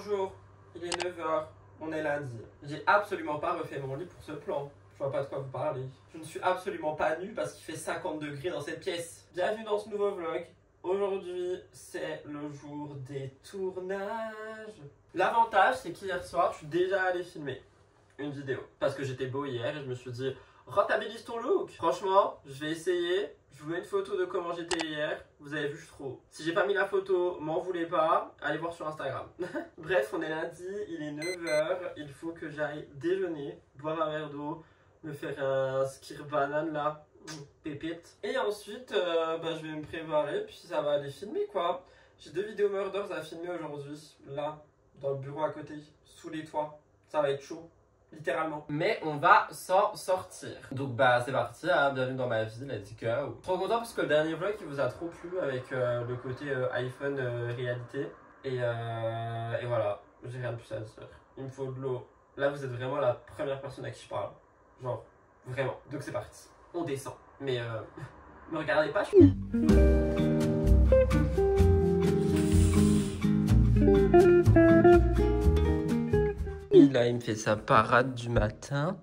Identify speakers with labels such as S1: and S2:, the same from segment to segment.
S1: Bonjour, il est 9h, on est lundi. J'ai absolument pas refait mon lit pour ce plan. Je vois pas de quoi vous parler. Je ne suis absolument pas nu parce qu'il fait 50 degrés dans cette pièce. Bienvenue dans ce nouveau vlog. Aujourd'hui, c'est le jour des tournages. L'avantage, c'est qu'hier soir, je suis déjà allé filmer une vidéo. Parce que j'étais beau hier et je me suis dit, rentabilise ton look. Franchement, je vais essayer. Je vous mets une photo de comment j'étais hier. Vous avez vu, je suis trop. Si j'ai pas mis la photo, m'en voulez pas. Allez voir sur Instagram. Bref, on est lundi, il est 9h. Il faut que j'aille déjeuner, boire un verre d'eau, me faire un skir banane là. Pépite. Et ensuite, je vais me préparer, puis ça va aller filmer quoi. J'ai 2 vidéos murders à filmer aujourd'hui. Là, dans le bureau à côté, sous les toits. Ça va être chaud. Littéralement. Mais on va s'en sortir. Donc c'est parti, hein, bienvenue dans ma vie, let's go. Trop content parce que le dernier vlog il vous a trop plu avec le côté iPhone réalité. Et voilà, j'ai rien de plus à dire. Il me faut de l'eau. Là vous êtes vraiment la première personne à qui je parle. Genre, vraiment. Donc c'est parti. On descend. Mais me regardez pas. Là, il me fait sa parade du matin.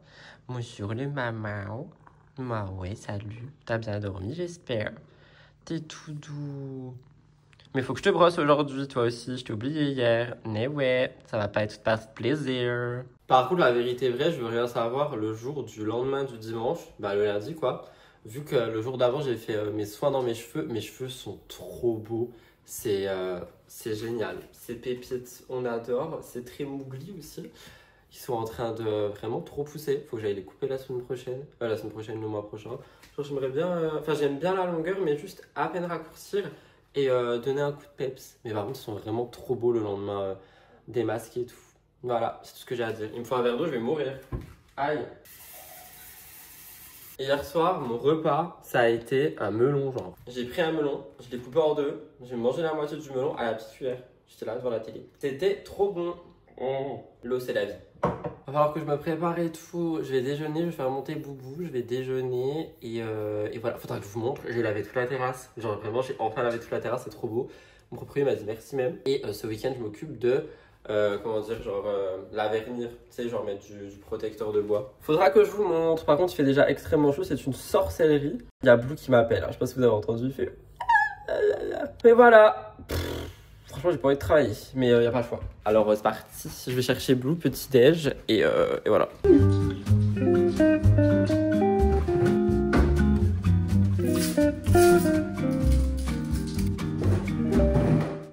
S1: Bonjour le maman. Bah ouais, salut. T'as bien dormi, j'espère. T'es tout doux. Mais faut que je te brosse aujourd'hui, toi aussi. Je t'ai oublié hier. Mais ouais, ça va pas être pas de plaisir. Par contre, la vérité vraie, je veux rien savoir le jour du lendemain du dimanche. Le lundi, quoi. Vu que le jour d'avant, j'ai fait mes soins dans mes cheveux sont trop beaux. C'est génial. C'est pépite, on adore. C'est très mougli aussi. Ils sont en train de vraiment trop pousser. Faut que j'aille les couper la semaine prochaine. La semaine prochaine, le mois prochain. Genre, j'aimerais bien. J'aime bien la longueur, mais juste à peine raccourcir et donner un coup de peps. Mais par contre, ils sont vraiment trop beaux le lendemain, démasqués et tout. Voilà, c'est tout ce que j'ai à dire. Il me faut un verre d'eau, je vais mourir. Aïe. Hier soir, mon repas, ça a été un melon, genre. J'ai pris un melon, je l'ai coupé en deux. J'ai mangé la moitié du melon à la petite cuillère. J'étais là devant la télé. C'était trop bon. L'eau, c'est la vie. Il va falloir que je me prépare et tout. Je vais déjeuner, je vais faire monter Boubou. Je vais déjeuner et voilà. Faudra que je vous montre. J'ai lavé toute la terrasse. Genre vraiment, j'ai enfin lavé toute la terrasse. C'est trop beau. Mon propriétaire m'a dit merci même. Et ce week-end, je m'occupe de la vernir. Tu sais, genre mettre du protecteur de bois. Faudra que je vous montre. Par contre, il fait déjà extrêmement chaud. C'est une sorcellerie. Il y a Blue qui m'appelle. Je sais pas si vous avez entendu. Il fait. Mais voilà. Franchement, j'ai pas envie de travailler, mais y a pas le choix. Alors, c'est parti. Je vais chercher Blue, petit déj, et voilà.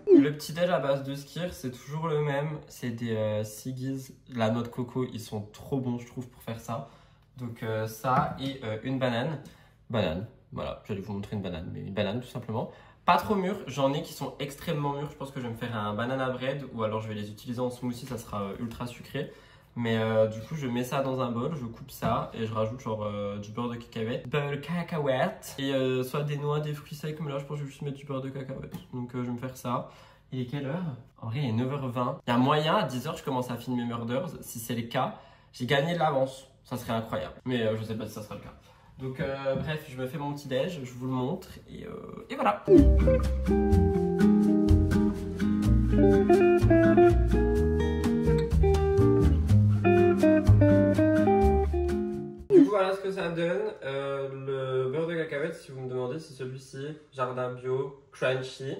S1: Le petit déj à base de skyr, c'est toujours le même. C'est des Siggies, la noix de coco. Ils sont trop bons, je trouve, pour faire ça. Donc, ça et une banane. Banane, voilà. J'allais vous montrer une banane, mais une banane tout simplement. Pas trop mûrs, j'en ai qui sont extrêmement mûrs. Je pense que je vais me faire un banana bread ou alors je vais les utiliser en smoothie, ça sera ultra sucré. Mais du coup, je mets ça dans un bol, je coupe ça et je rajoute genre du beurre de cacahuète. Beurre de cacahuète et soit des noix, des fruits secs, mais là je pense que je vais juste mettre du beurre de cacahuète. Donc je vais me faire ça. Il est quelle heure? En vrai, il est 9h20. Il y a moyen, à 10h, je commence à filmer Murders. Si c'est le cas, j'ai gagné de l'avance. Ça serait incroyable. Mais je sais pas si ça sera le cas. Donc bref, je me fais mon petit déj, je vous le montre et voilà. Du coup voilà ce que ça donne. Le beurre de cacahuète, si vous me demandez, c'est celui-ci, jardin bio, crunchy.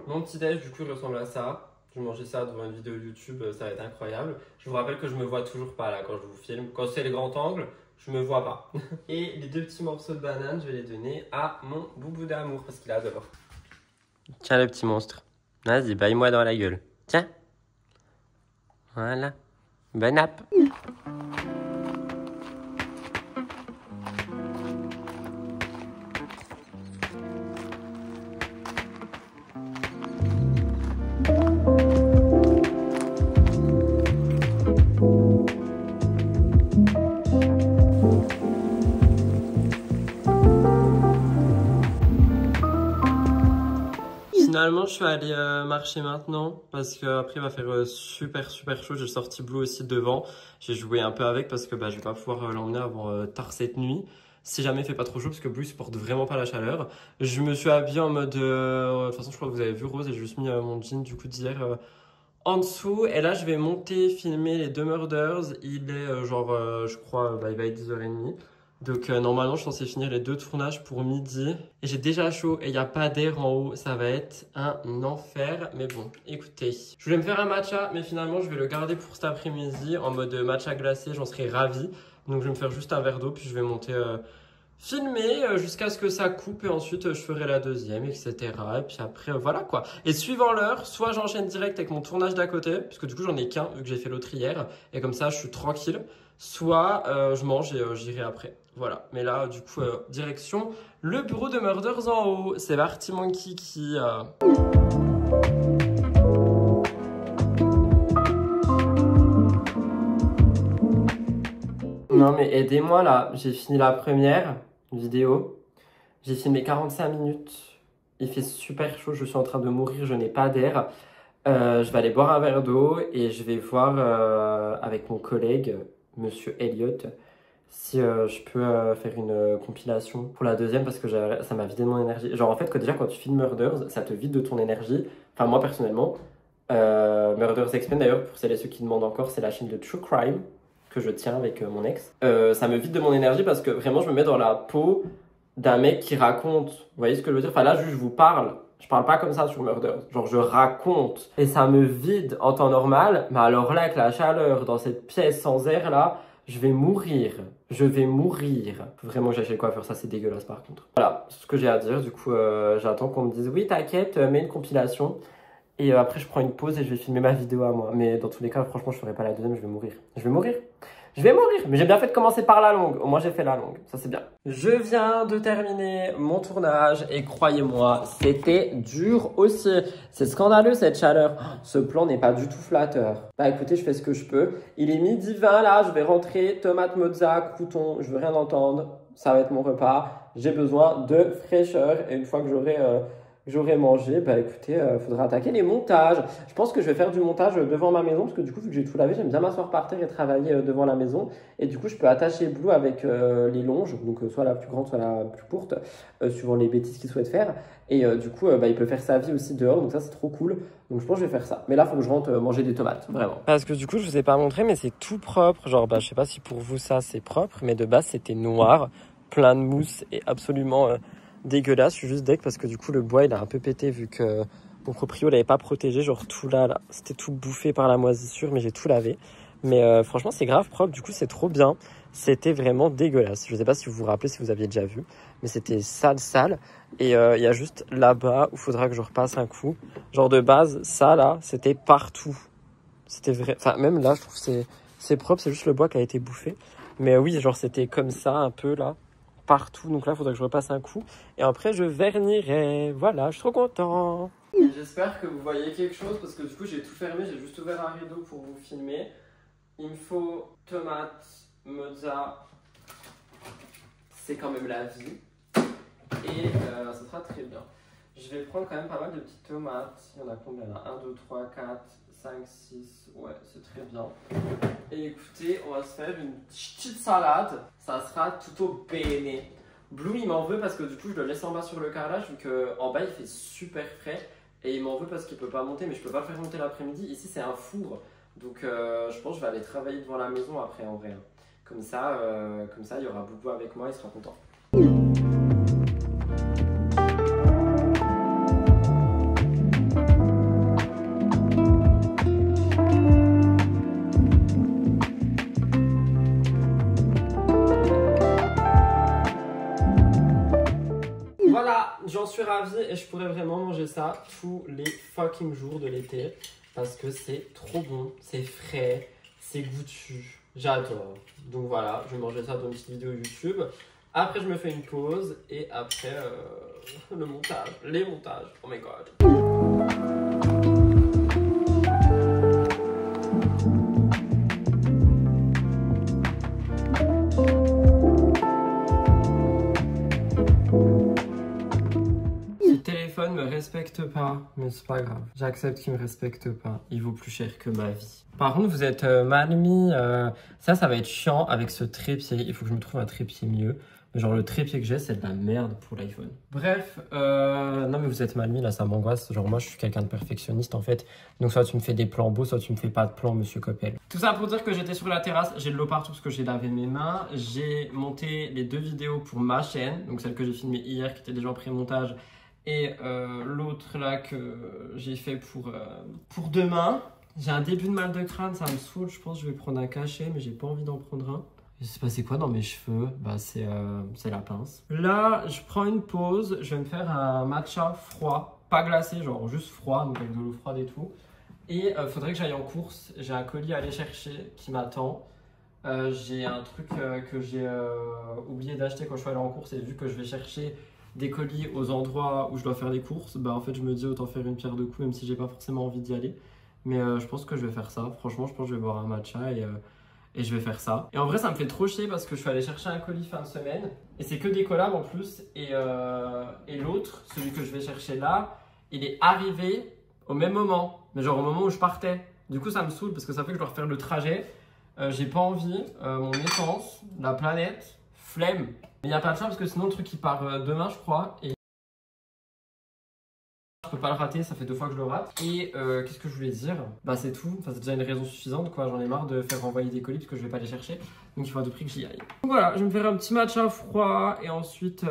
S1: Mon petit déj du coup il ressemble à ça. Je mangeais ça devant une vidéo YouTube, ça va être incroyable. Je vous rappelle que je me vois toujours pas là quand je vous filme. Quand c'est les grands angles, je me vois pas. Et les 2 petits morceaux de banane, je vais les donner à mon boubou d'amour parce qu'il adore. Tiens le petit monstre. Vas-y, baille-moi dans la gueule. Tiens. Voilà. Bonne app. Finalement, je suis allé marcher maintenant parce qu'après il va faire super chaud. J'ai sorti Blue aussi devant. J'ai joué un peu avec parce que je vais pas pouvoir l'emmener avant tard cette nuit. Si jamais il fait pas trop chaud parce que Blue supporte vraiment pas la chaleur. Je me suis habillé en mode... de toute façon, je crois que vous avez vu Rose et j'ai juste mis mon jean du coup d'hier en dessous. Et là, je vais monter, filmer les 2 Murders. Il est je crois, il va être 10h30. Donc normalement, je suis censé finir les 2 tournages pour midi. Et j'ai déjà chaud et il n'y a pas d'air en haut. Ça va être un enfer. Mais bon, écoutez. Je voulais me faire un matcha, mais finalement, je vais le garder pour cet après-midi en mode matcha glacé. J'en serais ravi. Donc je vais me faire juste un verre d'eau, puis je vais monter... filmer jusqu'à ce que ça coupe et ensuite je ferai la deuxième, etc. Et puis après, voilà quoi. Et suivant l'heure, soit j'enchaîne direct avec mon tournage d'à côté, parce que du coup j'en ai qu'un vu que j'ai fait l'autre hier, et comme ça je suis tranquille. Soit je mange et j'irai après. Voilà. Mais là, du coup, direction le bureau de Murders en haut. C'est parti mon kiki. Non mais aidez-moi là, j'ai fini la première vidéo, j'ai filmé 45 minutes, il fait super chaud, je suis en train de mourir, je n'ai pas d'air. Je vais aller boire un verre d'eau et je vais voir avec mon collègue, monsieur Elliott, si je peux faire une compilation pour la deuxième parce que ça m'a vidé de mon énergie. Genre en fait, déjà quand tu filmes Murders, ça te vide de ton énergie. Enfin moi personnellement, Murders Explained d'ailleurs, pour celles et ceux qui demandent encore, c'est la chaîne de True Crime que je tiens avec mon ex. Ça me vide de mon énergie parce que vraiment je me mets dans la peau d'un mec qui raconte. Vous voyez ce que je veux dire? Enfin là juste je vous parle. Je parle pas comme ça sur Murders. Genre je raconte. Et ça me vide en temps normal. Mais alors là avec la chaleur dans cette pièce sans air là, je vais mourir. Je vais mourir. Faut vraiment que j'aille chez le coiffeur, ça c'est dégueulasse par contre. Voilà, c'est ce que j'ai à dire. Du coup j'attends qu'on me dise oui t'inquiète, mets une compilation. Et après, je prends une pause et je vais filmer ma vidéo à moi. Mais dans tous les cas, franchement, je ferai pas la deuxième, je vais mourir. Je vais mourir. Je vais mourir. Mais j'ai bien fait de commencer par la longue. Au moins, j'ai fait la longue. Ça, c'est bien. Je viens de terminer mon tournage et croyez-moi, c'était dur aussi. C'est scandaleux cette chaleur. Ce plan n'est pas du tout flatteur. Bah écoutez, je fais ce que je peux. Il est midi 20 là, je vais rentrer. Tomate, mozza, crouton, je veux rien entendre. Ça va être mon repas. J'ai besoin de fraîcheur. Et une fois que j'aurai mangé, bah écoutez, faudra attaquer les montages. Je pense que je vais faire du montage devant ma maison parce que du coup, vu que j'ai tout lavé, j'aime bien m'asseoir par terre et travailler devant la maison. Et du coup, je peux attacher Blue avec les longes, donc soit la plus grande, soit la plus courte, suivant les bêtises qu'il souhaite faire. Et du coup, il peut faire sa vie aussi dehors, donc ça, c'est trop cool. Donc je pense que je vais faire ça. Mais là, il faut que je rentre manger des tomates, vraiment. Parce que du coup, je vous ai pas montré, mais c'est tout propre. Genre, je sais pas si pour vous, ça, c'est propre, mais de base, c'était noir, plein de mousse et absolument... dégueulasse. Je suis juste deck parce que du coup le bois il a un peu pété vu que mon proprio l'avait pas protégé, genre tout là c'était tout bouffé par la moisissure, mais j'ai tout lavé. Mais franchement c'est grave propre, du coup c'est trop bien. C'était vraiment dégueulasse. Je sais pas si vous vous rappelez, si vous aviez déjà vu, mais c'était sale. Et il y a juste là-bas où il faudra que je repasse un coup. Genre de base, ça là, c'était partout. C'était vrai. Enfin même là je trouve que c'est propre, c'est juste le bois qui a été bouffé. Mais oui, genre c'était comme ça un peu là. Partout, donc là il faudrait que je repasse un coup et après je vernirai. Voilà, je suis trop content. J'espère que vous voyez quelque chose parce que du coup j'ai tout fermé, j'ai juste ouvert un rideau pour vous filmer. Il me faut tomate, mozza, c'est quand même la vie et ça sera très bien. Je vais prendre quand même pas mal de petites tomates. Il y en a combien là? 1, 2, 3, 4, 5, 6. Ouais, c'est très bien. Et écoutez, on va se faire une petite salade. Ça sera tutto bene. Blue, il m'en veut parce que du coup, je le laisse en bas sur le carrelage vu qu'en bas, il fait super frais. Et il m'en veut parce qu'il peut pas monter, mais je peux pas le faire monter l'après-midi. Ici, c'est un four. Donc, je pense que je vais aller travailler devant la maison après en vrai. Comme ça, il y aura Boubou avec moi, il sera content. J'en suis ravie et je pourrais vraiment manger ça tous les fucking jours de l'été parce que c'est trop bon, c'est frais, c'est goûtu, j'adore. Donc voilà, je vais manger ça dans une petite vidéo YouTube. Après, je me fais une pause et après, le montage, les montages. Oh my god. Me respecte pas, mais c'est pas grave. J'accepte qu'il me respecte pas. Il vaut plus cher que ma vie. Par contre, vous êtes mal mis. Ça va être chiant avec ce trépied. Il faut que je me trouve un trépied mieux. Mais genre le trépied que j'ai, c'est de la merde pour l'iPhone. Bref, non mais vous êtes mal mis là, ça m'angoisse. Genre moi je suis quelqu'un de perfectionniste en fait. Donc soit tu me fais des plans beaux, soit tu me fais pas de plans, monsieur Coppel. Tout ça pour dire que j'étais sur la terrasse, j'ai de l'eau partout parce que j'ai lavé mes mains. J'ai monté les 2 vidéos pour ma chaîne, donc celle que j'ai filmée hier qui était déjà en pré-montage. Et l'autre là que j'ai fait pour demain. J'ai un début de mal de crâne, ça me saoule. Je pense que je vais prendre un cachet, mais j'ai pas envie d'en prendre un. Il s'est passé quoi dans mes cheveux? Bah c'est la pince. Là, je prends une pause. Je vais me faire un matcha froid, pas glacé, genre juste froid, donc avec de l'eau froide et tout. Et faudrait que j'aille en course. J'ai un colis à aller chercher qui m'attend. J'ai un truc que j'ai oublié d'acheter quand je suis allé en course, et vu que je vais chercher des colis aux endroits où je dois faire des courses, bah en fait je me dis autant faire une pierre deux coups, même si j'ai pas forcément envie d'y aller. Mais je pense que je vais faire ça. Franchement, je pense que je vais boire un matcha et je vais faire ça. Et en vrai, ça me fait trop chier parce que je suis allé chercher un colis fin de semaine. Et c'est que des collabs en plus. Et l'autre, celui que je vais chercher là, il est arrivé au même moment. Mais genre au moment où je partais. Du coup, ça me saoule parce que ça fait que je dois refaire le trajet. J'ai pas envie. Mon essence, la planète, flemme. Mais il n'y a pas de choix parce que sinon le truc il part demain, je crois. Et je peux pas le rater, ça fait 2 fois que je le rate. Et qu'est-ce que je voulais dire? Bah c'est tout, enfin, c'est déjà une raison suffisante quoi, j'en ai marre de faire renvoyer des colis parce que je vais pas les chercher. Donc il faut à tout prix que j'y aille. Donc voilà, je vais me faire un petit match à froid et ensuite,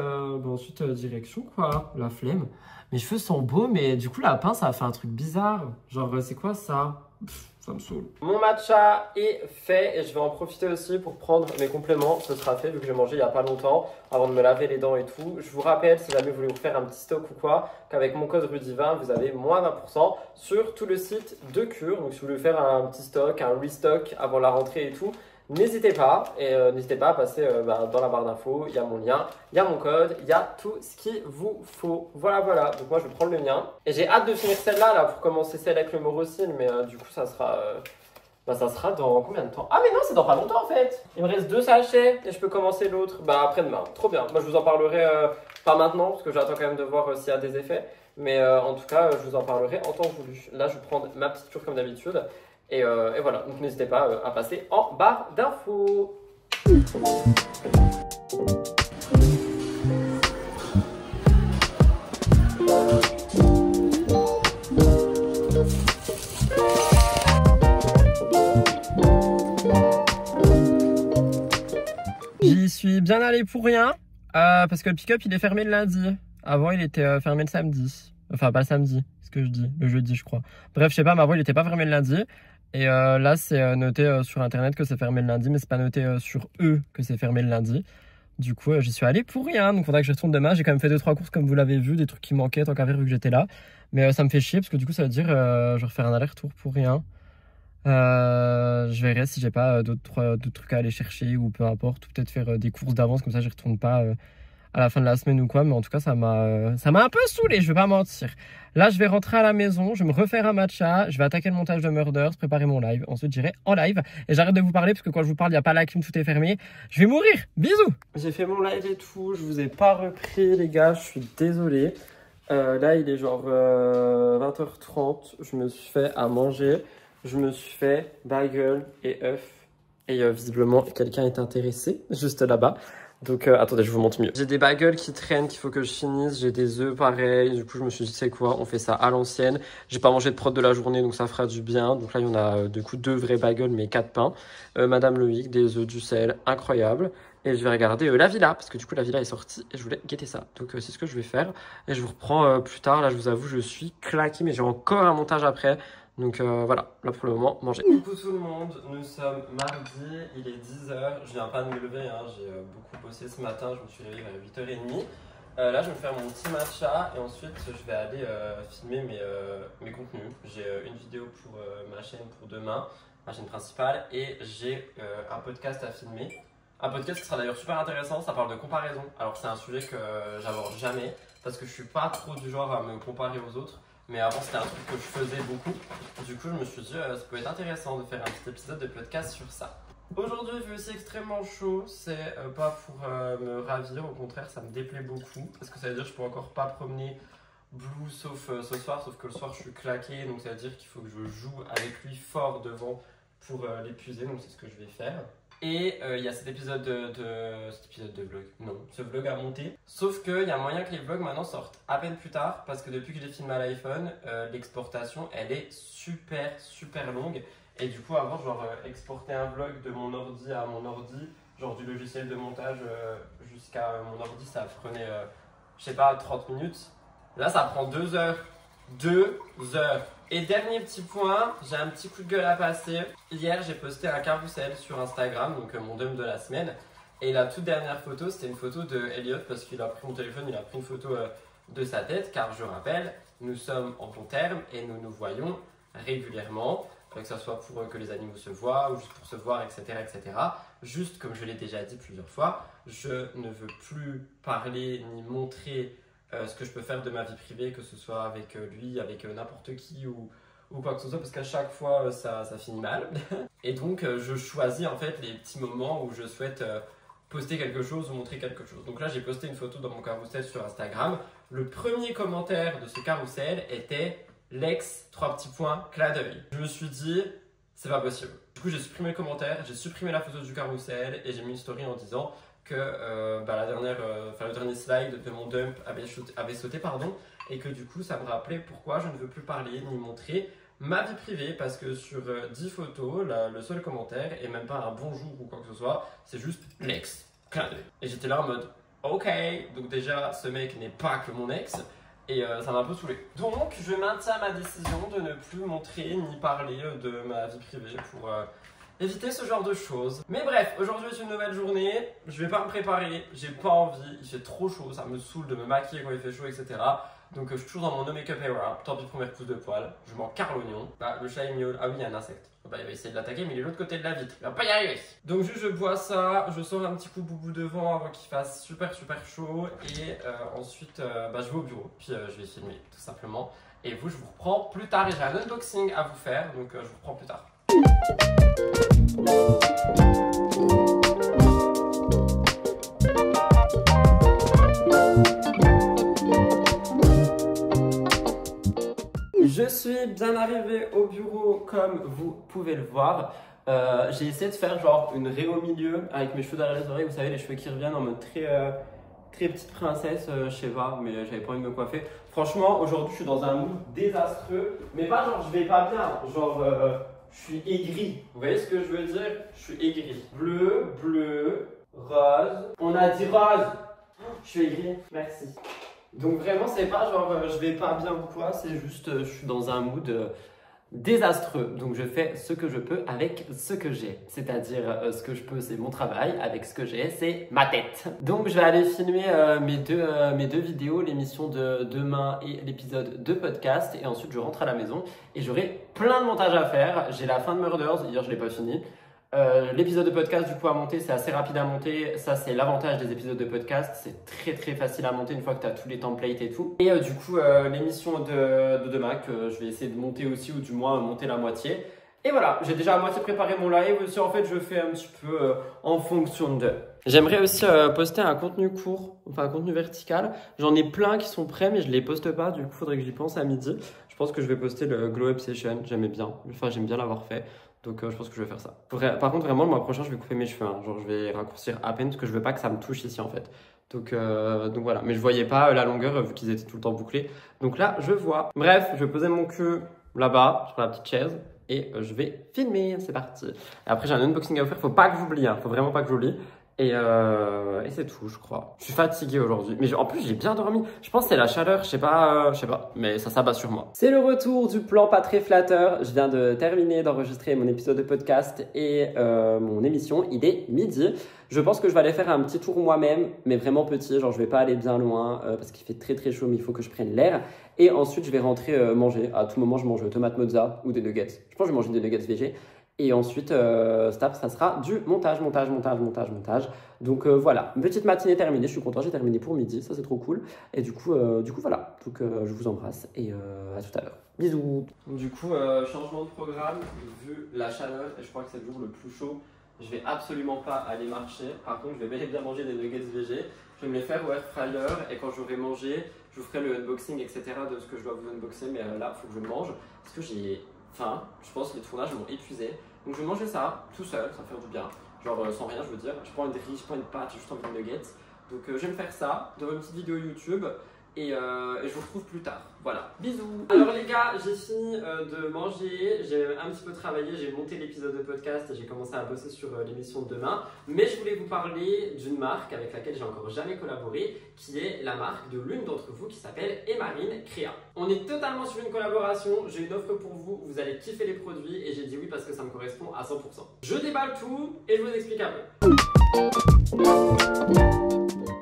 S1: direction quoi, la flemme. Mes cheveux sont beaux mais du coup la pince ça a fait un truc bizarre. Genre c'est quoi ça? Ça me saoule. Mon matcha est fait et je vais en profiter aussi pour prendre mes compléments. Ce sera fait vu que j'ai mangé il n'y a pas longtemps avant de me laver les dents et tout. Je vous rappelle, si jamais vous voulez vous faire un petit stock ou quoi, qu'avec mon code RUDY20, vous avez moins 20% sur tout le site de Cure. Donc si vous voulez faire un petit stock, un restock avant la rentrée et tout, n'hésitez pas. Et n'hésitez pas à passer dans la barre d'infos. Il y a mon lien, il y a mon code, il y a tout ce qu'il vous faut. Voilà, voilà. Donc moi je vais prendre le mien. Et j'ai hâte de finir celle-là là, pour commencer celle avec le Morocine. Mais du coup ça sera dans combien de temps? Ah mais non, c'est dans pas longtemps en fait. Il me reste 2 sachets et je peux commencer l'autre après-demain. Trop bien. Moi je vous en parlerai pas maintenant parce que j'attends quand même de voir s'il y a des effets. Mais en tout cas, je vous en parlerai en temps voulu. Là je vais prendre ma petite cure comme d'habitude. Et voilà, donc n'hésitez pas à passer en barre d'infos. J'y suis bien allé pour rien, parce que le pick-up il est fermé le lundi. Avant il était fermé le samedi. Enfin pas le samedi, c'est ce que je dis, le jeudi je crois. Bref, je sais pas, mais avant il était pas fermé le lundi. Et là c'est noté sur internet que c'est fermé le lundi, mais c'est pas noté sur eux que c'est fermé le lundi. Du coup j'y suis allé pour rien, donc faudra que je retourne demain. J'ai quand même fait 2-3 courses comme vous l'avez vu, des trucs qui manquaient tant qu'à faire vu que j'étais là. Mais ça me fait chier parce que du coup ça veut dire je vais refaire un aller-retour pour rien. Je verrai si j'ai pas d'autres trucs à aller chercher ou peu importe, ou peut-être faire des courses d'avance, comme ça je retourne pas à la fin de la semaine ou quoi. Mais en tout cas ça m'a un peu saoulé, je vais pas mentir. Là je vais rentrer à la maison, je vais me refaire un matcha, je vais attaquer le montage de Murders, préparer mon live, ensuite j'irai en live. Et j'arrête de vous parler parce que quand je vous parle il n'y a pas la clim, tout est fermé. Je vais mourir, bisous. J'ai fait mon live et tout, je vous ai pas repris les gars, je suis désolé. Là il est genre 20h30, je me suis fait à manger. Je me suis fait bagel et œufs. Et visiblement, quelqu'un est intéressé, juste là-bas. Donc, attendez, je vous montre mieux. J'ai des bagels qui traînent, qu'il faut que je finisse. J'ai des œufs pareil. Du coup, je me suis dit, c'est quoi, on fait ça à l'ancienne. J'ai pas mangé de prod de la journée, donc ça fera du bien. Donc là, il y en a du coup 2 vrais bagels, mais 4 pains. Madame Loïc, des œufs, du sel, incroyable. Et je vais regarder la villa, parce que du coup, la villa est sortie et je voulais guetter ça. Donc, c'est ce que je vais faire. Et je vous reprends plus tard. Là, je vous avoue, je suis claqué, mais j'ai encore un montage après. Donc voilà, là pour le moment, manger. Coucou tout le monde, nous sommes mardi, il est 10h, je viens pas de me lever, hein. J'ai beaucoup bossé ce matin, je me suis levé vers 8h30. Là je vais me faire mon petit matcha et ensuite je vais aller filmer mes contenus. J'ai une vidéo pour ma chaîne pour demain, ma chaîne principale, et j'ai un podcast à filmer. Un podcast qui sera d'ailleurs super intéressant, ça parle de comparaison. Alors c'est un sujet que j'aborde jamais parce que je suis pas trop du genre à me comparer aux autres. Mais avant c'était un truc que je faisais beaucoup. Du coup je me suis dit ça peut être intéressant de faire un petit épisode de podcast sur ça. Aujourd'hui il fait aussi extrêmement chaud. C'est pas pour me ravir, au contraire ça me déplaît beaucoup. Parce que ça veut dire que je peux encore pas promener Blue sauf ce soir. Sauf que le soir je suis claqué. Donc ça veut dire qu'il faut que je joue avec lui fort devant pour l'épuiser. Donc c'est ce que je vais faire. Et il y a cet épisode cet épisode de vlog, non, ce vlog à monter. Sauf qu'il y a moyen que les vlogs maintenant sortent à peine plus tard parce que depuis que j'ai filmé à l'iPhone, l'exportation elle est super longue. Et du coup avant genre exporter un vlog de mon ordi à mon ordi, genre du logiciel de montage jusqu'à mon ordi, ça prenait je sais pas 30 minutes. Là ça prend 2 heures. 2 heures. Et dernier petit point, j'ai un petit coup de gueule à passer. Hier, j'ai posté un carrousel sur Instagram, donc mon dump de la semaine. Et la toute dernière photo, c'était une photo de Elliot parce qu'il a pris mon téléphone, il a pris une photo de sa tête. Car je rappelle, nous sommes en bon terme et nous nous voyons régulièrement. Que ce soit pour que les animaux se voient ou juste pour se voir, etc. etc. Juste comme je l'ai déjà dit plusieurs fois, je ne veux plus parler ni montrer ce que je peux faire de ma vie privée, que ce soit avec lui, avec n'importe qui ou quoi que ce soit, parce qu'à chaque fois ça finit mal. Et donc je choisis en fait les petits moments où je souhaite poster quelque chose ou montrer quelque chose. Donc là j'ai posté une photo dans mon carrousel sur Instagram. Le premier commentaire de ce carrousel était l'ex, 3 petits points, clin d'œil. Je me suis dit, c'est pas possible. Du coup j'ai supprimé le commentaire, j'ai supprimé la photo du carrousel et j'ai mis une story en disant que le dernier slide de mon dump avait sauté, et que du coup ça me rappelait pourquoi je ne veux plus parler ni montrer ma vie privée, parce que sur 10 photos, le seul commentaire, et même pas un bonjour ou quoi que ce soit, c'est juste l'ex, clin d'œil. Et j'étais là en mode, ok, donc déjà ce mec n'est pas que mon ex, et ça m'a un peu saoulé. Donc je maintiens ma décision de ne plus montrer ni parler de ma vie privée pour éviter ce genre de choses. Mais bref, aujourd'hui est une nouvelle journée, je vais pas me préparer, j'ai pas envie, il fait trop chaud, ça me saoule de me maquiller quand il fait chaud, etc. Donc je suis toujours dans mon no make-up era, tant pis pour mes repousses de poils, je m'en carre l'oignon. Bah le chat est miaule, ah oui il y a un insecte. Bah, il va essayer de l'attaquer mais il est de l'autre côté de la vitre, il va pas y arriver. Donc juste je bois ça, je sors un petit coup boubou devant avant qu'il fasse super chaud. Et ensuite je vais au bureau, puis je vais filmer tout simplement. Et vous je vous reprends plus tard, et j'ai un unboxing à vous faire, donc je vous reprends plus tard. Je suis bien arrivé au bureau comme vous pouvez le voir. J'ai essayé de faire genre une raie au milieu avec mes cheveux derrière les oreilles, vous savez les cheveux qui reviennent en mode très petite princesse, je sais pas, mais j'avais pas envie de me coiffer. Franchement aujourd'hui je suis dans un mood désastreux, mais pas genre je vais pas bien, genre je suis aigri. Vous voyez ce que je veux dire? Je suis aigri. Bleu, rose. On a dit rose. Je suis aigri, merci. Donc vraiment c'est pas genre je vais pas bien ou quoi, c'est juste je suis dans un mood désastreux. Donc je fais ce que je peux avec ce que j'ai. C'est-à-dire ce que je peux c'est mon travail, avec ce que j'ai c'est ma tête. Donc je vais aller filmer mes deux vidéos, l'émission de demain et l'épisode de podcast. Et ensuite je rentre à la maison et j'aurai plein de montage à faire. J'ai la fin de Murders, hier je l'ai pas fini. L'épisode de podcast du coup à monter, c'est assez rapide à monter. Ça c'est l'avantage des épisodes de podcast, c'est très facile à monter une fois que tu as tous les templates et tout. Et du coup l'émission de demain que je vais essayer de monter aussi, ou du moins monter la moitié. Et voilà, j'ai déjà à moitié préparé mon live aussi, en fait je fais un petit peu en fonction de... J'aimerais aussi poster un contenu court, enfin un contenu vertical. J'en ai plein qui sont prêts mais je les poste pas, du coup faudrait que j'y pense à midi. Je pense que je vais poster le Glow Up Session, j'aime bien l'avoir fait. Donc je pense que je vais faire ça. Par contre vraiment le mois prochain je vais couper mes cheveux, hein. Genre je vais raccourcir à peine parce que je veux pas que ça me touche ici en fait. Donc voilà, mais je voyais pas la longueur vu qu'ils étaient tout le temps bouclés. Donc là je vois. Bref, je vais poser mon cul là-bas sur la petite chaise et je vais filmer, c'est parti. Et après j'ai un unboxing à vous faire, faut pas que j'oublie, hein. Faut vraiment pas que j'oublie. Et c'est tout, je crois. Je suis fatigué aujourd'hui. Mais en plus, j'ai bien dormi. Je pense que c'est la chaleur, je sais pas, mais ça s'abat sur moi. C'est le retour du plan pas très flatteur. Je viens de terminer d'enregistrer mon épisode de podcast et mon émission. Il est midi. Je pense que je vais aller faire un petit tour moi-même, mais vraiment petit. Genre, je vais pas aller bien loin parce qu'il fait très chaud, mais il faut que je prenne l'air. Et ensuite, je vais rentrer manger. À tout moment, je mange tomate mozza ou des nuggets. Je pense que je vais manger des nuggets végé. Et ensuite, ça sera du montage. Donc voilà, une petite matinée terminée. Je suis content, j'ai terminé pour midi, ça c'est trop cool. Et du coup voilà. Donc je vous embrasse et à tout à l'heure. Bisous. Du coup, changement de programme, vu la chaleur et je crois que c'est le jour le plus chaud. Je vais absolument pas aller marcher. Par contre, je vais bel et bien manger des nuggets végé. Je vais me les faire au air fryer et quand j'aurai mangé, je vous ferai le unboxing, etc. de ce que je dois vous unboxer. Mais là, il faut que je mange parce que j'ai faim, je pense que les tournages m'ont épuisé. Donc je vais manger ça tout seul, ça va faire du bien. Genre sans rien, je veux dire. Je prends une riz, je prends une pâte, j'ai juste envie de nuggets. Donc je vais me faire ça, dans une petite vidéo YouTube. Et je vous retrouve plus tard. Voilà, bisous. Alors les gars, j'ai fini de manger, j'ai un petit peu travaillé, j'ai monté l'épisode de podcast et j'ai commencé à bosser sur l'émission de demain. Mais je voulais vous parler d'une marque avec laquelle j'ai encore jamais collaboré, qui est la marque de l'une d'entre vous qui s'appelle Emarine Créa. On est totalement sur une collaboration, j'ai une offre pour vous, vous allez kiffer les produits et j'ai dit oui parce que ça me correspond à 100%. Je déballe tout et je vous explique un peu.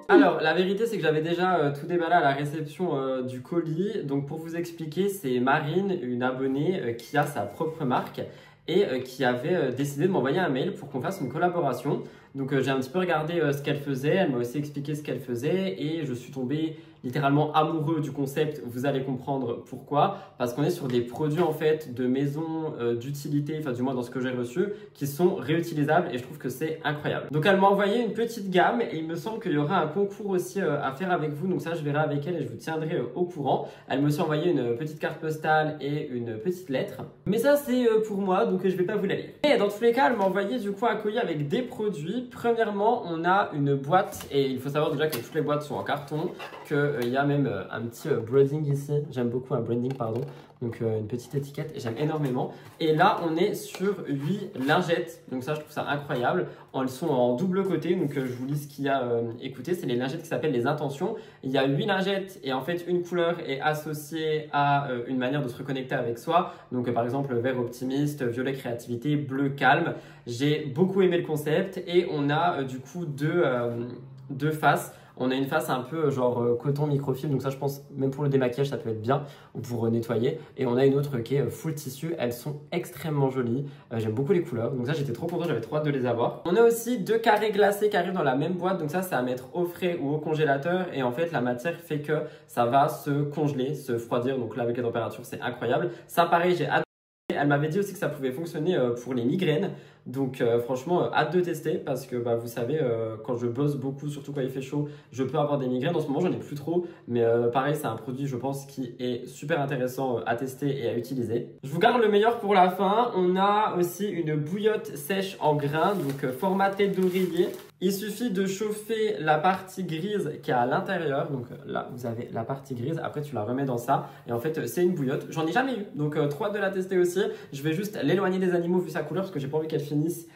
S1: Alors, la vérité, c'est que j'avais déjà tout déballé à la réception du colis. Donc, pour vous expliquer, c'est Marine, une abonnée qui a sa propre marque et qui avait décidé de m'envoyer un mail pour qu'on fasse une collaboration. Donc, j'ai un petit peu regardé ce qu'elle faisait. Elle m'a aussi expliqué ce qu'elle faisait et je suis tombé littéralement amoureux du concept. Vous allez comprendre pourquoi. Parce qu'on est sur des produits en fait de maison d'utilité, enfin du moins dans ce que j'ai reçu, qui sont réutilisables et je trouve que c'est incroyable. Donc elle m'a envoyé une petite gamme et il me semble qu'il y aura un concours aussi à faire avec vous. Donc ça je verrai avec elle et je vous tiendrai au courant. Elle m'a aussi envoyé une petite carte postale et une petite lettre. Mais ça c'est pour moi donc je vais pas vous la lire. Et dans tous les cas elle m'a envoyé du coup un colis avec des produits. Premièrement on a une boîte et il faut savoir déjà que toutes les boîtes sont en carton, qu'il y a même un petit branding ici, j'aime beaucoup un branding pardon, donc une petite étiquette et j'aime énormément. Et là on est sur 8 lingettes, donc ça je trouve ça incroyable. Elles sont en double côté, donc je vous lis ce qu'il y a écoutez, c'est les lingettes qui s'appellent les intentions. Il y a 8 lingettes et en fait une couleur est associée à une manière de se reconnecter avec soi. Donc par exemple vert optimiste, violet créativité, bleu calme. J'ai beaucoup aimé le concept et on a du coup deux faces. On a une face un peu genre coton microfibre, donc ça je pense même pour le démaquillage ça peut être bien ou pour nettoyer. Et on a une autre qui est full tissu, elles sont extrêmement jolies, j'aime beaucoup les couleurs, donc ça j'étais trop content, j'avais trop hâte de les avoir. On a aussi 2 carrés glacés qui arrivent dans la même boîte, donc ça c'est à mettre au frais ou au congélateur et en fait la matière fait que ça va se congeler, se refroidir, donc là avec la température c'est incroyable. Ça pareil j'ai hâte. Elle m'avait dit aussi que ça pouvait fonctionner pour les migraines. Donc franchement, hâte de tester parce que vous savez, quand je bosse beaucoup, surtout quand il fait chaud, je peux avoir des migraines. En ce moment, j'en ai plus trop. Mais pareil, c'est un produit, je pense, qui est super intéressant à tester et à utiliser. Je vous garde le meilleur pour la fin. On a aussi une bouillotte sèche en grains, donc format tête d'oreiller. Il suffit de chauffer la partie grise qui est à l'intérieur. Donc là, vous avez la partie grise. Après, tu la remets dans ça. Et en fait, c'est une bouillotte. J'en ai jamais eu. Donc, trop hâte de la tester aussi. Je vais juste l'éloigner des animaux vu sa couleur parce que j'ai pas envie qu'elle finisse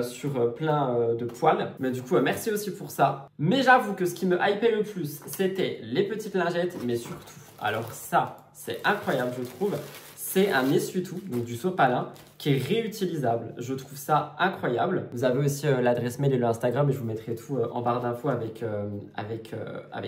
S1: sur plein de poils. Mais du coup, merci aussi pour ça. Mais j'avoue que ce qui me hypait le plus, c'était les petites lingettes. Mais surtout, alors ça, c'est incroyable, je trouve. C'est un essuie-tout, donc du sopalin, qui est réutilisable. Je trouve ça incroyable. Vous avez aussi l'adresse mail et le Instagram et je vous mettrai tout en barre d'infos avec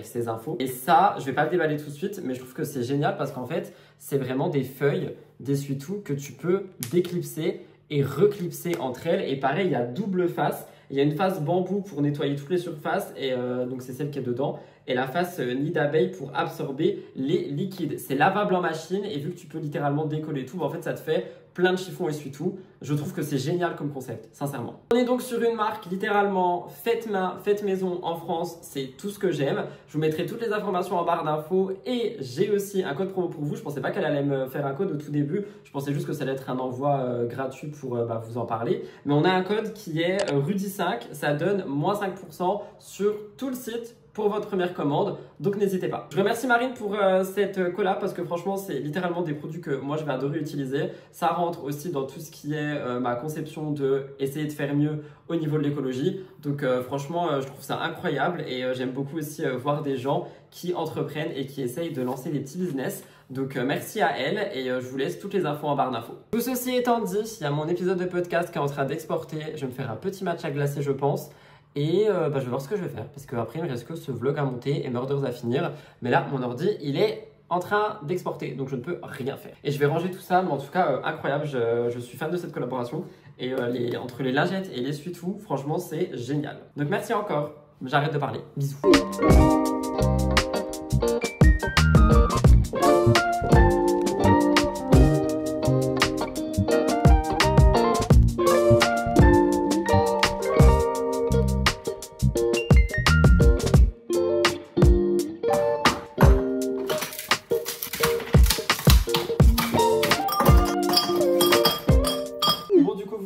S1: ces infos. Et ça, je vais pas le déballer tout de suite, mais je trouve que c'est génial parce qu'en fait, c'est vraiment des feuilles d'essuie-tout que tu peux déclipser et reclipser entre elles. Et pareil, il y a double face. Il y a une face bambou pour nettoyer toutes les surfaces et donc c'est celle qui est dedans. Et la face nid d'abeille pour absorber les liquides. C'est lavable en machine et vu que tu peux littéralement décoller tout, en fait ça te fait plein de chiffons essuie-tout. Je trouve que c'est génial comme concept, sincèrement. On est donc sur une marque littéralement faite main, faite maison en France. C'est tout ce que j'aime. Je vous mettrai toutes les informations en barre d'infos et j'ai aussi un code promo pour vous. Je pensais pas qu'elle allait me faire un code au tout début. Je pensais juste que ça allait être un envoi gratuit pour vous en parler. Mais on a un code qui est Rudy5. Ça donne moins 5% sur tout le site pour votre première commande, donc n'hésitez pas. Je remercie Marine pour cette collab parce que franchement c'est littéralement des produits que moi je vais adorer utiliser. Ça rentre aussi dans tout ce qui est ma conception de essayer de faire mieux au niveau de l'écologie. Donc franchement je trouve ça incroyable et j'aime beaucoup aussi voir des gens qui entreprennent et qui essayent de lancer des petits business. Donc merci à elle et je vous laisse toutes les infos en barre d'infos. Tout ceci étant dit, il y a mon épisode de podcast qui est en train d'exporter. Je vais me faire un petit match à glacer je pense. Et je vais voir ce que je vais faire parce qu'après il me reste que ce vlog à monter et Murders à finir. Mais là mon ordi il est en train d'exporter donc je ne peux rien faire. Et je vais ranger tout ça mais en tout cas incroyable, je suis fan de cette collaboration. Et entre les lingettes et l'essuie-tout franchement c'est génial. Donc merci encore, j'arrête de parler, bisous.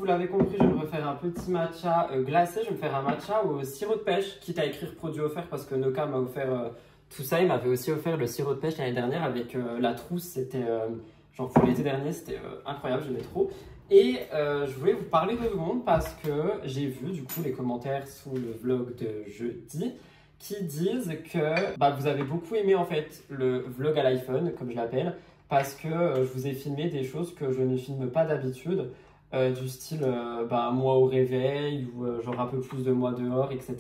S1: vous l'avez compris, je vais me refaire un petit matcha glacé. Je vais me faire un matcha au sirop de pêche, quitte à écrire produit offert parce que Noka m'a offert tout ça. Il m'avait aussi offert le sirop de pêche l'année dernière avec la trousse. C'était genre pour l'été dernier, c'était incroyable, j'aimais trop. Et je voulais vous parler 2 secondes parce que j'ai vu du coup les commentaires sous le vlog de jeudi qui disent que vous avez beaucoup aimé en fait le vlog à l'iPhone, comme je l'appelle, parce que je vous ai filmé des choses que je ne filme pas d'habitude, du style moi au réveil ou genre un peu plus de moi dehors, etc.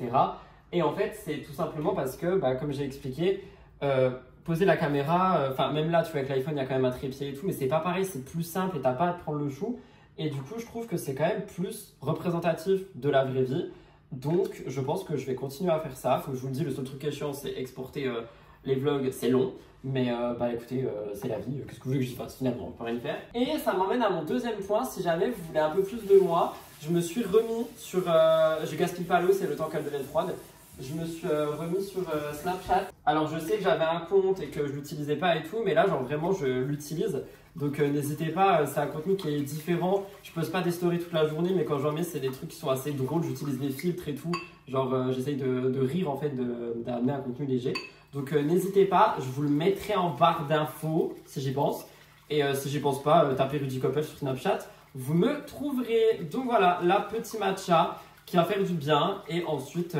S1: Et en fait, c'est tout simplement parce que, comme j'ai expliqué, poser la caméra, même là, tu vois, avec l'iPhone, il y a quand même un trépied et tout, mais c'est pas pareil, c'est plus simple et t'as pas à te prendre le chou. Et du coup, je trouve que c'est quand même plus représentatif de la vraie vie. Donc, je pense que je vais continuer à faire ça. Faut que je vous le dise, le seul truc qui est chiant, c'est exporter les vlogs, c'est long. Mais écoutez, c'est la vie. Qu'est-ce que vous voulez que j'y fasse finalement? On peut rien faire. Et ça m'emmène à mon deuxième point. Si jamais vous voulez un peu plus de moi, je me suis remis sur... je gaspille pas l'eau, c'est le temps qu'elle devienne froide. Je me suis remis sur Snapchat. Alors, je sais que j'avais un compte et que je l'utilisais pas et tout. Mais là, genre vraiment, je l'utilise. Donc n'hésitez pas, c'est un contenu qui est différent. Je poste pas des stories toute la journée, mais quand j'en mets, c'est des trucs qui sont assez drôles. J'utilise des filtres et tout. Genre j'essaye de rire en fait, d'amener un contenu léger. Donc n'hésitez pas, je vous le mettrai en barre d'infos si j'y pense. Et si j'y pense pas, tapez Rudy Koppel sur Snapchat. Vous me trouverez. Donc voilà, la petite matcha qui va faire du bien. Et ensuite,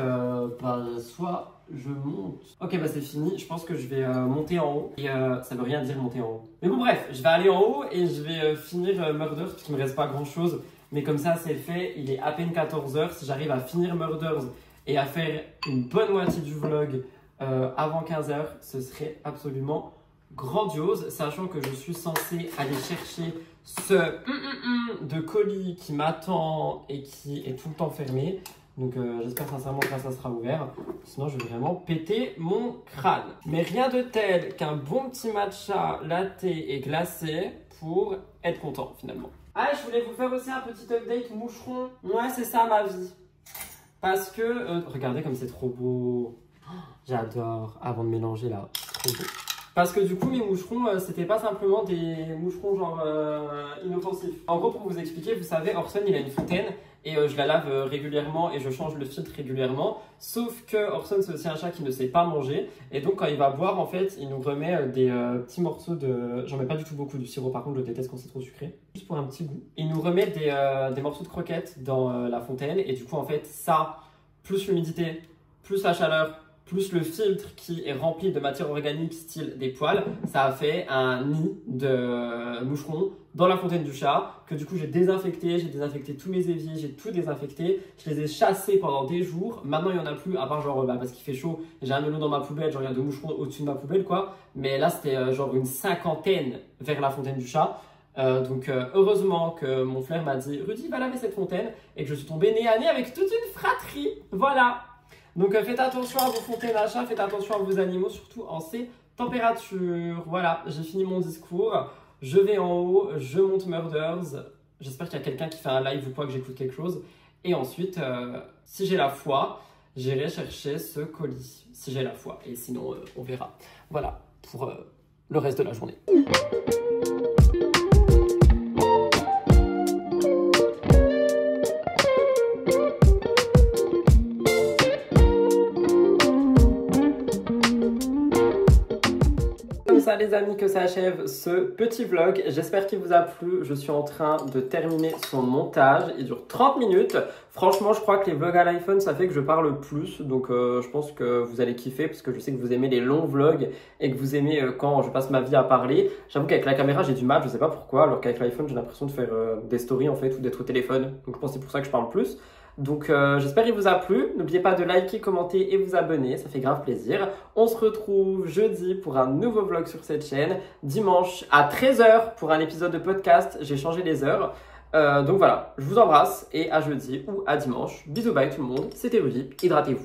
S1: soit je monte. Ok, c'est fini. Je pense que je vais monter en haut. Et ça veut rien dire monter en haut. Mais bon, bref, je vais aller en haut et je vais finir Murders parce qu'il me reste pas grand chose. Mais comme ça, c'est fait. Il est à peine 14 h. Si j'arrive à finir Murders et à faire une bonne moitié du vlog avant 15 h, ce serait absolument grandiose. Sachant que je suis censé aller chercher ce de colis qui m'attend et qui est tout le temps fermé. Donc j'espère sincèrement que ça sera ouvert. Sinon je vais vraiment péter mon crâne. Mais rien de tel qu'un bon petit matcha latte et glacé pour être content finalement. Ah, je voulais vous faire aussi un petit update moucheron. Ouais, c'est ça ma vie. Parce que, regardez comme c'est trop beau. J'adore. Avant de mélanger là, trop beau. Parce que du coup, mes moucherons, c'était pas simplement des moucherons genre inoffensifs. En gros, pour vous expliquer, vous savez, Orson, il a une fontaine et je la lave régulièrement et je change le filtre régulièrement. Sauf que Orson, c'est aussi un chat qui ne sait pas manger. Et donc, quand il va boire, en fait, il nous remet des petits morceaux de... J'en mets pas du tout beaucoup du sirop, par contre, je déteste quand c'est trop sucré. Juste pour un petit goût. Il nous remet des morceaux de croquettes dans la fontaine. Et du coup, en fait, ça, plus l'humidité, plus la chaleur, plus le filtre qui est rempli de matière organique style des poils, ça a fait un nid de moucherons dans la fontaine du chat que du coup j'ai désinfecté tous mes éviers, j'ai tout désinfecté, je les ai chassés pendant des jours. Maintenant il n'y en a plus à part genre parce qu'il fait chaud, j'ai un melon dans ma poubelle, genre il y a 2 moucherons au-dessus de ma poubelle quoi, mais là c'était genre une 50aine vers la fontaine du chat. Donc heureusement que mon frère m'a dit Rudy va laver cette fontaine et que je suis tombé nez à nez avec toute une fratrie, voilà. Donc faites attention à vos fontaines à chat, faites attention à vos animaux, surtout en ces températures. Voilà, j'ai fini mon discours. Je vais en haut, je monte Murders. J'espère qu'il y a quelqu'un qui fait un live ou quoi, que j'écoute quelque chose. Et ensuite, si j'ai la foi, j'irai chercher ce colis. Si j'ai la foi. Et sinon, on verra. Voilà, pour le reste de la journée. Ça les amis, que ça achève ce petit vlog. J'espère qu'il vous a plu. Je suis en train de terminer son montage. Il dure 30 minutes. Franchement, je crois que les vlogs à l'iPhone, ça fait que je parle plus. Donc, je pense que vous allez kiffer parce que je sais que vous aimez les longs vlogs et que vous aimez quand je passe ma vie à parler. J'avoue qu'avec la caméra, j'ai du mal. Je sais pas pourquoi. Alors qu'avec l'iPhone, j'ai l'impression de faire des stories en fait ou d'être au téléphone. Donc, je pense que c'est pour ça que je parle plus. Donc j'espère qu'il vous a plu, n'oubliez pas de liker, commenter et vous abonner, ça fait grave plaisir. On se retrouve jeudi pour un nouveau vlog sur cette chaîne, dimanche à 13 h pour un épisode de podcast, j'ai changé les heures. Donc voilà, je vous embrasse et à jeudi ou à dimanche. Bisous bye tout le monde, c'était Rudy, hydratez-vous.